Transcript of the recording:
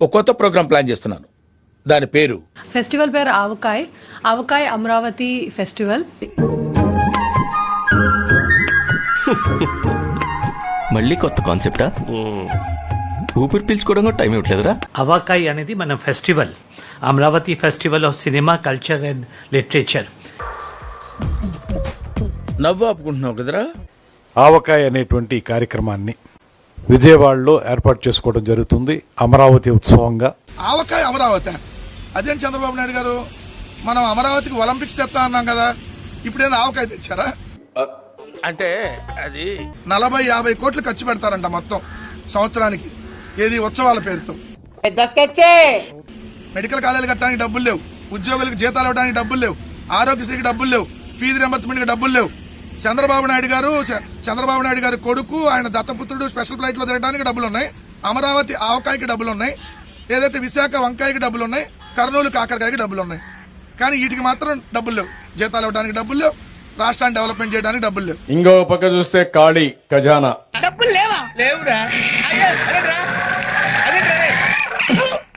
ఒక కొత్త programme plan చేస్తున్నాను. దాని పేరు ఫెస్టివల్ పేరు ఆవకాయ్. ఆవకాయ్ అమరావతి ఫెస్టివల్. మళ్ళీ కొత్త కాన్సెప్టా? ఊపిరి పీల్చుకోవడం కూడా టైం ఇవ్వట్లేదురా. ఆవకాయ్ అనేది మన festival, Amaravati festival of cinema, culture and literature. నవ్వు ఆపుకుంటున్నావు కదరా. ఆవకాయ అనేటువంటి ఈ కార్యక్రమాన్ని విజయవాడలో ఏర్పాటు చేసుకోవడం జరుగుతుంది అమరావతి ఉత్సవంగా. ఆవకాయ అమరావతి అదేంటి చంద్రబాబు నాయుడు గారు, మనం అమరావతికి ఒలింపిక్స్ తెస్తా అన్నాం కదా, ఇప్పుడేదో ఆవకాయ తెచ్చారా? అంటే అది 40-50 కోట్లు ఖర్చు పెడతారంట మొత్తం సంవత్సరానికి, ఏది ఉత్సవాల పేరుతో. మెడికల్ కాలేజీలు కట్టడానికి డబ్బులు లేవు, ఉద్యోగులకు జీతాలు ఇవ్వడానికి డబ్బులు లేవు, ఆరోగ్యశ్రీకి డబ్బులు లేవు, ఫీజు రింబర్స్మెంట్కి డబ్బులు లేవు. చంద్రబాబు నాయుడు గారి కొడుకు, ఆయన దత్తపుత్రుడు స్పెషల్ ఫ్లైట్ లో తిరగడానికి డబ్బులు ఉన్నాయి. అమరావతి ఆవకాయకి డబ్బులు ఉన్నాయి. ఏదైతే విశాఖ వంకాయకి డబ్బులు ఉన్నాయి, కర్నూలు కాకరకాయకి డబ్బులు ఉన్నాయి. కానీ వీటికి మాత్రం డబ్బులు లేవు. జీతాలు ఇవ్వడానికి డబ్బులు లేవు, రాష్ట్రాన్ని డెవలప్మెంట్ చేయడానికి డబ్బులు లేవు. ఇంకో పక్క చూస్తే ఖాళీ ఖజానా. డబ్బులు లేవా? లేవురా.